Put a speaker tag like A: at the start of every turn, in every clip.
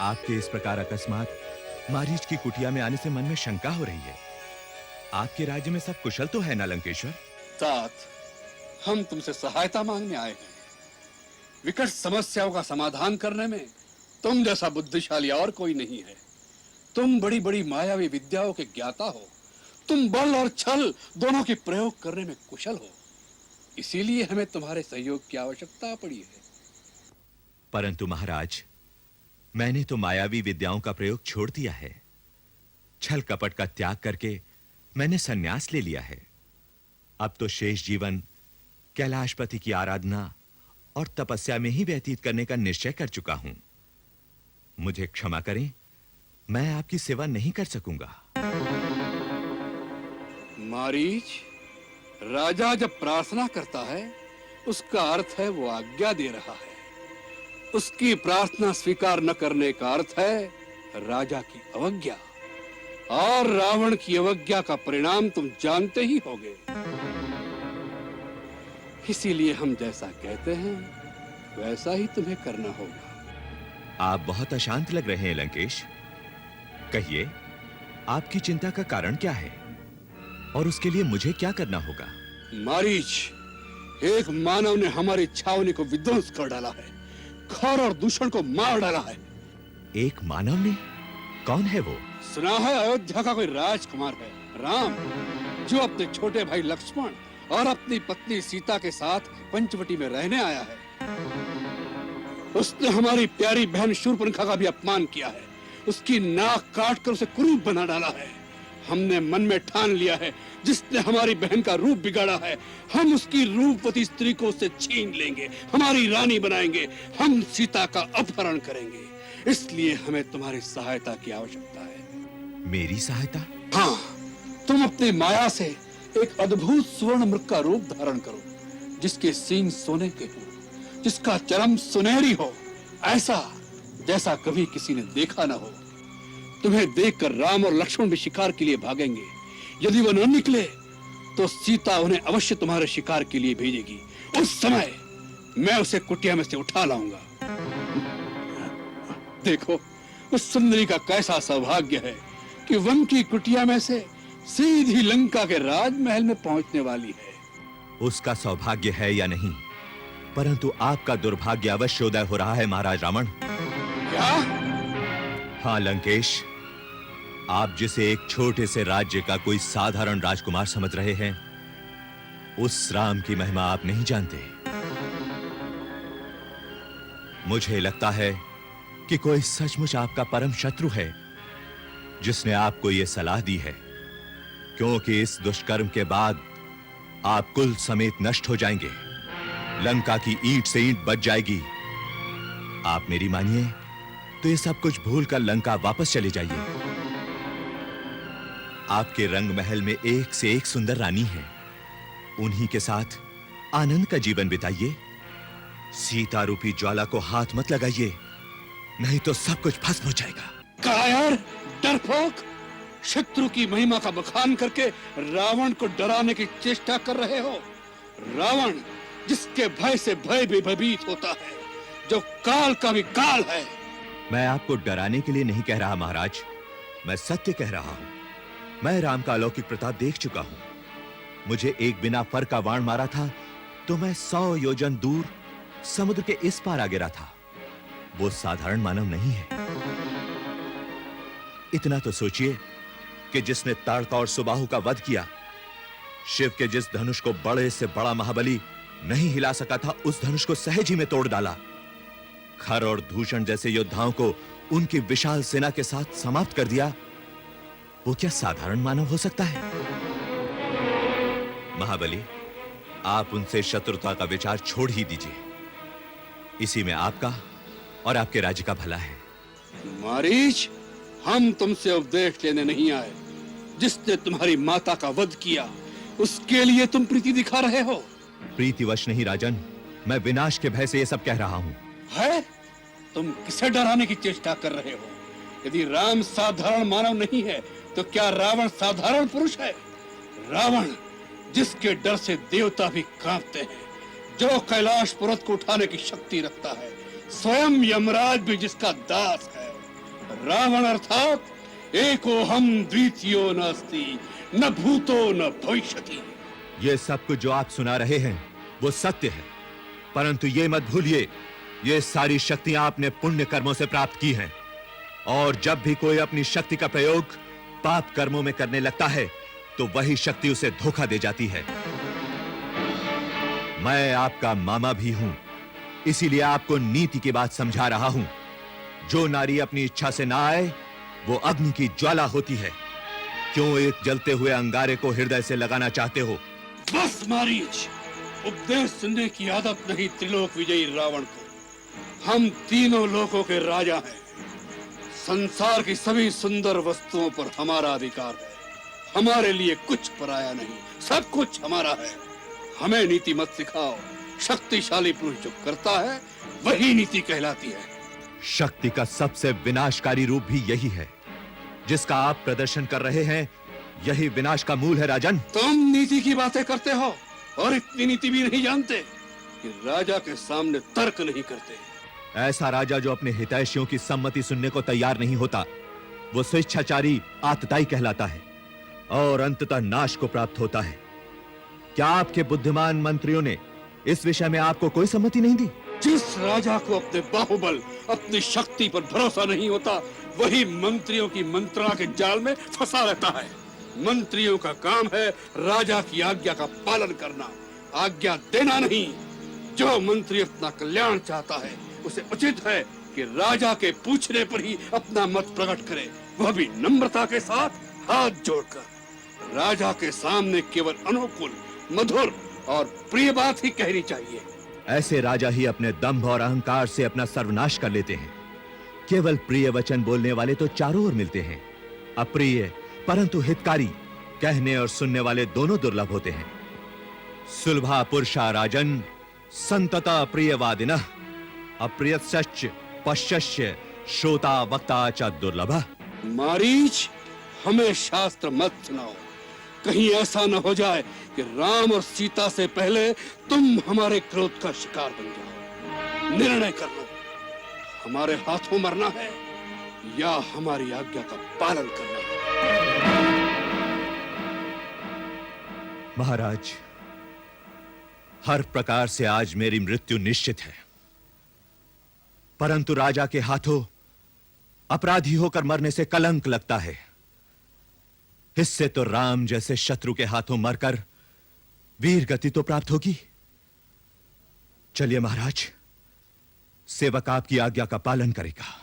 A: आपके इस प्रकार अकस्मात मारीच की कुटिया में आने से मन में शंका हो रही है। आपके राज्य में सब कुशल तो है ना लंकेश्वर?
B: तात, हम तुमसे सहायता मांगने आए हैं। विकट समस्याओं का समाधान करने में तुम जैसा बुद्धिशाली और कोई नहीं है। तुम बड़ी बड़ी मायावी विद्याओं के ज्ञाता हो। तुम बल और छल दोनों के प्रयोग करने में कुशल हो। इसीलिए हमें तुम्हारे सहयोग की आवश्यकता पड़ी है।
A: परंतु महाराज, मैंने तो मायावी विद्याओं का प्रयोग छोड़ दिया है। छल कपट का त्याग करके मैंने संन्यास ले लिया है। अब तो शेष जीवन कैलाशपति की आराधना और तपस्या में ही व्यतीत करने का निश्चय कर चुका हूं। मुझे क्षमा करें, मैं आपकी सेवा नहीं कर सकूंगा।
B: मारीच, राजा जब प्रार्थना करता है उसका अर्थ है वो आज्ञा दे रहा है। उसकी प्रार्थना स्वीकार न करने का अर्थ है राजा की अवज्ञा। और रावण की अवज्ञा का परिणाम तुम जानते ही होगे। इसीलिए हम जैसा कहते हैं वैसा ही तुम्हें करना होगा।
A: आप बहुत अशांत लग रहे हैं लंकेश। कहिए, आपकी चिंता का कारण क्या है और उसके लिए मुझे क्या करना होगा?
B: मारीच, एक मानव ने हमारी छावनी को विध्वंस कर डाला है। खर और दूषण को मार डाला है।
A: एक मानव ने? कौन है वो?
B: सुना है अयोध्या का कोई राजकुमार है, राम, जो अपने छोटे भाई लक्ष्मण और अपनी पत्नी सीता के साथ पंचवटी में रहने आया है। उसने हमारी प्यारी बहन शूर्पणखा का भी अपमान किया है। उसकी नाक काट कर उसे कुरूप बना डाला है। हमने मन में ठान लिया है, जिसने हमारी बहन का रूप बिगाड़ा है, हम उसकी रूपवती स्त्री को उससे छीन लेंगे, हमारी रानी बनाएंगे, हम सीता का अपहरण करेंगे। इसलिए हमें तुम्हारी सहायता की आवश्यकता है।
A: मेरी सहायता?
B: हाँ, तुम अपनी माया से एक अद्भुत स्वर्ण मृग का रूप धारण करो, जिसके सींग सोने के हो, जिसका चरम सुनहरी हो, ऐसा जैसा कभी किसी ने देखा ना हो। तुम्हें देखकर राम और लक्ष्मण भी शिकार के लिए भागेंगे। यदि वो न निकले तो सीता उन्हें अवश्य तुम्हारे शिकार के लिए भेजेगी। उस समय मैं उसे कुटिया में से उठा लाऊंगा। देखो, उस सुंदरी का कैसा सौभाग्य है कि वन की कुटिया में से सीधी लंका के राजमहल में पहुंचने वाली है।
A: उसका सौभाग्य है या नहीं, परंतु आपका दुर्भाग्य अवश्य उदय हो रहा है महाराज रावण।
B: क्या?
A: हाँ लंकेश, आप जिसे एक छोटे से राज्य का कोई साधारण राजकुमार समझ रहे हैं, उस राम की महिमा आप नहीं जानते। मुझे लगता है कि कोई सचमुच आपका परम शत्रु है, जिसने आपको यह सलाह दी है, क्योंकि इस दुष्कर्म के बाद आप कुल समेत नष्ट हो जाएंगे। लंका की ईंट से ईंट बच जाएगी। आप मेरी मानिए तो ये सब कुछ भूलकर लंका वापस चले जाइए। आपके रंग महल में एक से एक सुंदर रानी है। उन्हीं के साथ आनंद का जीवन बिताइए। सीता रूपी ज्वाला को हाथ मत लगाइए, नहीं तो सब कुछ भस्म हो जाएगा।
B: कायर, डरपोक, शत्रु की महिमा का बखान करके रावण को डराने की चेष्टा कर रहे हो। रावण, जिसके भय से भय भी भयभीत होता है, जो काल का भी काल है।
A: मैं आपको डराने के लिए नहीं कह रहा महाराज, मैं सत्य कह रहा हूं। मैं राम का अलौकिक प्रताप देख चुका हूं। मुझे एक बिना फर का बाण मारा था तो मैं 100 योजन दूर समुद्र के इस पार आ गिरा था। वो साधारण मानव नहीं है। इतना तो सोचिए कि जिसने ताड़का और सुबाहु का वध किया, शिव के जिस धनुष को बड़े से बड़ा महाबली नहीं हिला सका था, उस धनुष को सहज ही में तोड़ डाला। खर और दूषण जैसे योद्धाओं को उनकी विशाल सेना के साथ समाप्त कर दिया। वो क्या साधारण मानव हो सकता है? महाबली, आप उनसे शत्रुता का विचार छोड़ ही दीजिए। इसी में आपका और आपके राज्य का भला है।
B: मारीच, हम तुमसे उपदेश लेने नहीं आए। जिसने तुम्हारी माता का वध किया, उसके लिए तुम प्रीति दिखा रहे हो।
A: प्रीतिवश नहीं राजन, मैं विनाश के भय से ये सब कह रहा हूं।
B: है? तुम किसे डराने की चेष्टा कर रहे हो? यदि राम साधारण मानव नहीं है तो क्या रावण साधारण पुरुष है? रावण, जिसके डर से देवता भी कांपते हैं, जो कैलाश पर्वत को उठाने की शक्ति रखता है, स्वयं यमराज भी जिसका दास है। रावण अर्थात एको हम द्वितीयो नास्ति न भूतो न भविष्यति।
A: ये सब कुछ जो आप सुना रहे हैं वो सत्य है, परंतु ये मत भूलिए, ये सारी शक्तियां आपने पुण्य कर्मों से प्राप्त की हैं। और जब भी कोई अपनी शक्ति का प्रयोग पाप कर्मों में करने लगता है तो वही शक्ति उसे धोखा दे जाती है। मैं आपका मामा भी हूं, इसीलिए आपको नीति की बात समझा रहा हूं। जो नारी अपनी इच्छा से ना आए वो अग्नि की ज्वाला होती है। क्यों एक जलते हुए अंगारे को हृदय से लगाना चाहते हो?
B: बस मारीच, उपदेश सुनने की आदत नहीं त्रिलोक विजयी रावण को। हम तीनों लोकों के राजा हैं। संसार की सभी सुंदर वस्तुओं पर हमारा अधिकार है। हमारे लिए कुछ पराया नहीं, सब कुछ हमारा है। हमें नीति मत सिखाओ। शक्तिशाली पुरुष जो करता है वही नीति कहलाती है।
A: शक्ति का सबसे विनाशकारी रूप भी यही है। जिसका आप प्रदर्शन कर रहे हैं यही विनाश का मूल है राजन।
B: तुम नीति की बातें करते हो और इतनी नीति भी नहीं जानते कि राजा के सामने तर्क नहीं करते।
A: ऐसा राजा जो अपने हितैषियों की सम्मति सुनने को तैयार नहीं होता वो स्वेच्छाचारी आतताई कहलाता है और अंततः नाश को प्राप्त होता है। क्या आपके बुद्धिमान मंत्रियों ने इस विषय में आपको कोई सम्मति नहीं दी?
B: जिस राजा को अपने बाहुबल, अपनी शक्ति पर भरोसा नहीं होता वही मंत्रियों की मंत्रणा के जाल में फंसा रहता है। मंत्रियों का काम है राजा की आज्ञा का पालन करना, आज्ञा देना नहीं। जो मंत्री अपना कल्याण चाहता है उसे उचित है कि राजा के पूछने पर ही अपना मत प्रकट करे, वह भी नम्रता के साथ हाथ जोड़कर। राजा के सामने केवल अनुकूल, मधुर और प्रिय बात ही कहनी चाहिए।
A: ऐसे राजा ही अपने दंभ और अहंकार से अपना सर्वनाश कर लेते हैं। केवल प्रिय वचन बोलने वाले तो चारों ओर मिलते हैं, अप्रिय परंतु हितकारी कहने और सुनने वाले दोनों दुर्लभ होते हैं। सुलभा पुरुषा राजन संतता प्रियवादिनः अप्रियश्च पश्यस्य श्रोता वक्ता च दुर्लभः।
B: मारीच, हमें शास्त्र मत सुनाओ। कहीं ऐसा न हो जाए कि राम और सीता से पहले तुम हमारे क्रोध का शिकार बन जाओ। निर्णय कर लो, हमारे हाथों मरना है या हमारी आज्ञा का पालन करना है।
A: महाराज, हर प्रकार से आज मेरी मृत्यु निश्चित है, परंतु राजा के हाथों अपराधी होकर मरने से कलंक लगता है। इससे तो राम जैसे शत्रु के हाथों मरकर वीर गति तो प्राप्त होगी। चलिए महाराज, सेवक आपकी आज्ञा का पालन करेगा।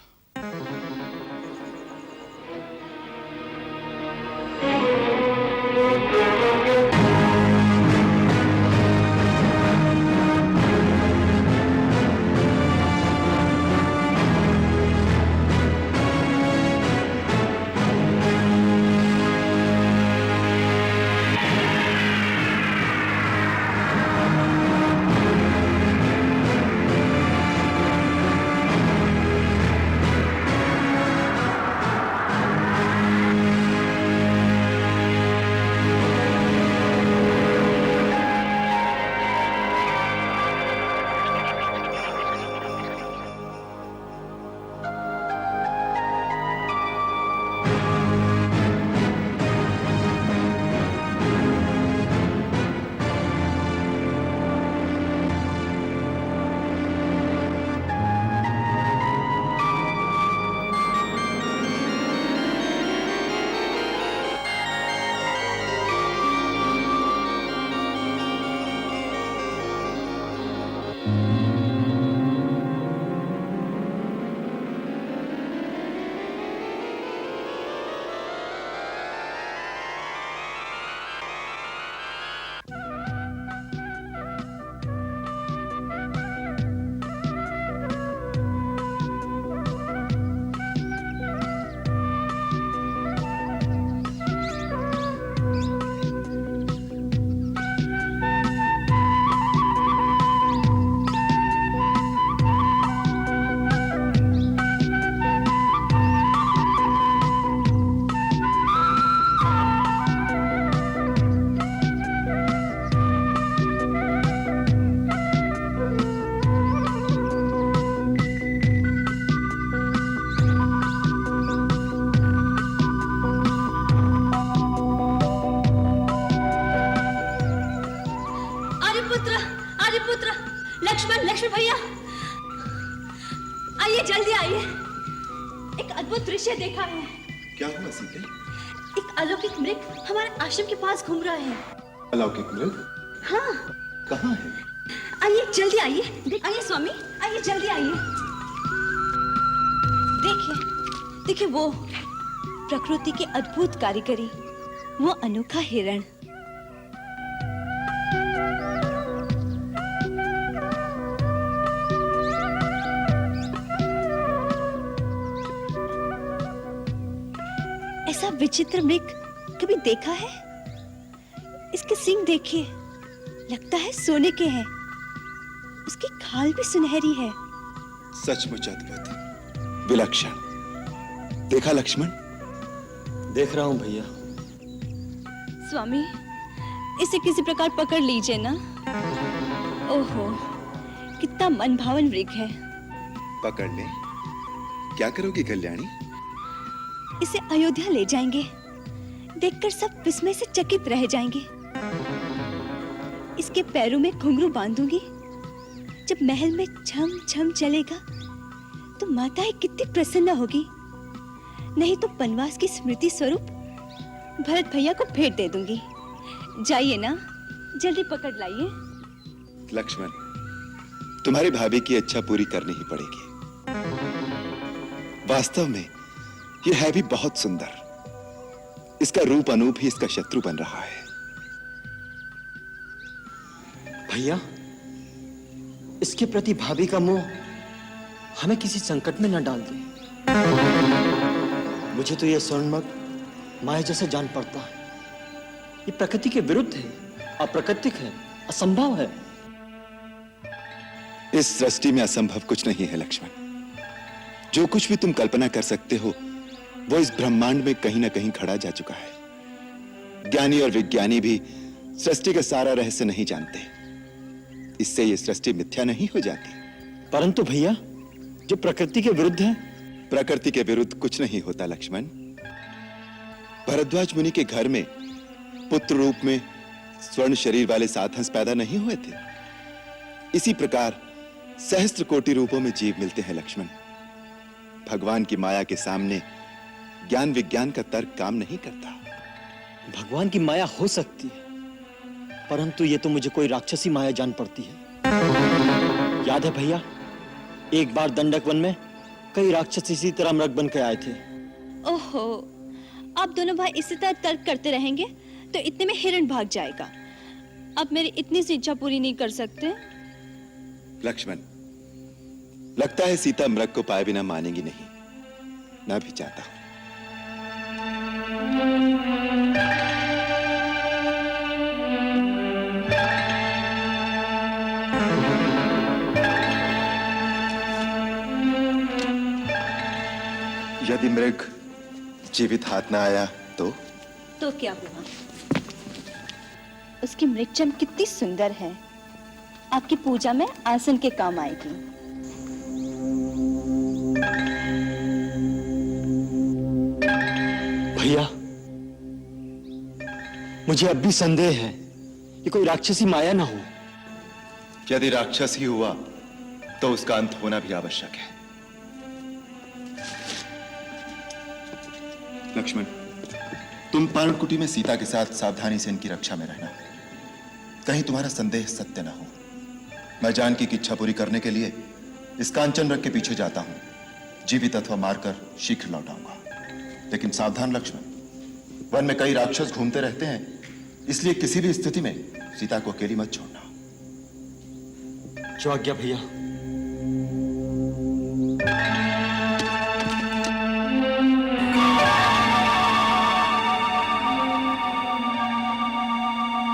C: अद्भुत दृश्य देखा है।
D: क्या हुआ सीते?
C: एक अलौकिक मृग हमारे आश्रम के पास घूम रहा है।
D: अलौकिक मृग?
C: हाँ।
D: कहाँ है?
C: आइए जल्दी आइए, आइए स्वामी, आइए जल्दी आइए। देखिए, देखिए वो प्रकृति की अद्भुत कारीगरी, वो अनोखा हिरण। ऐसा विचित्र मृग कभी देखा है? इसके सींग देखिए, लगता है सोने के हैं। उसकी खाल भी सुनहरी है।
D: सचमुच अद्भुत, विलक्षण। देखा लक्ष्मण?
E: देख रहा हूं भैया।
C: स्वामी, इसे किसी प्रकार पकड़ लीजिए ना। ओहो, कितना मनभावन मृग है।
D: पकड़ ले। क्या करोगी कल्याणी?
C: इसे अयोध्या ले जाएंगे। देखकर सब विस्मय से चकित रह जाएंगे। इसके पैरों में घुंघरू बांधूंगी। जब महल में छम छम चलेगा तो माताएं कितनी प्रसन्न होगी। नहीं तो वनवास की स्मृति स्वरूप भरत भैया को भेंट दे दूंगी। जाइए ना, जल्दी पकड़ लाइए।
D: लक्ष्मण, तुम्हारी भाभी की इच्छा पूरी करनी ही पड़ेगी। वास्तव में यह है भी बहुत सुंदर। इसका रूप अनूप ही इसका शत्रु बन रहा है।
E: भैया, इसके प्रति भाभी का मोह हमें किसी संकट में न डाल दे। मुझे तो यह स्वर्णमग माया जैसे जान पड़ता है। ये प्रकृति के विरुद्ध है, अप्राकृतिक है, असंभव है।
D: इस सृष्टि में असंभव कुछ नहीं है लक्ष्मण। जो कुछ भी तुम कल्पना कर सकते हो वो इस ब्रह्मांड में कहीं ना कहीं खड़ा जा चुका है। ज्ञानी और विज्ञानी भी सृष्टि का सारा रहस्य नहीं जानते। इससे ये सृष्टि मिथ्या नहीं हो जाती।
E: परंतु भैया, जो प्रकृति के विरुद्ध है।
D: प्रकृति के विरुद्ध कुछ नहीं होता लक्ष्मण। भरद्वाज मुनि के घर में पुत्र रूप में स्वर्ण शरीर वाले 7 हंस पैदा नहीं हुए थे। इसी प्रकार सहस्त्र कोटि रूपों में जीव मिलते हैं लक्ष्मण। भगवान की माया के सामने ज्ञान विज्ञान का तर्क काम नहीं करता।
E: भगवान की माया हो सकती है, परंतु ये तो मुझे कोई राक्षसी माया जान पड़ती है। याद है भैया, एक बार दंडक वन में कई राक्षस इसी तरह मृग बन के आए थे।
C: ओहो, आप दोनों भाई इसी तरह तर्क करते रहेंगे तो इतने में हिरण भाग जाएगा। अब मेरी इतनी सी इच्छा पूरी नहीं कर सकते?
D: लक्ष्मण, लगता है सीता मृग को पाए बिना मानेगी नहीं। मैं भी चाहता हूं। यदि मृग जीवित हाथ ना आया तो
C: क्या हुआ? उसकी मृगचम कितनी सुंदर है। आपकी पूजा में आसन के काम आएगी।
E: भैया, मुझे अब भी संदेह है कि कोई राक्षसी माया ना हो।
D: यदि राक्षस ही हुआ तो उसका अंत होना भी आवश्यक है। लक्ष्मण, तुम पर्णकुटी में सीता के साथ सावधानी से इनकी रक्षा में रहना। कहीं तुम्हारा संदेह सत्य ना हो। मैं जानकी की इच्छा पूरी करने के लिए इस कांचन रथ के पीछे जाता हूं। जीवित अथवा मारकर शीघ्र लौट आऊंगा। लेकिन सावधान लक्ष्मण, वन में कई राक्षस घूमते रहते हैं, इसलिए किसी भी स्थिति में सीता को अकेली मत छोड़ना।
E: जो आज्ञा भैया।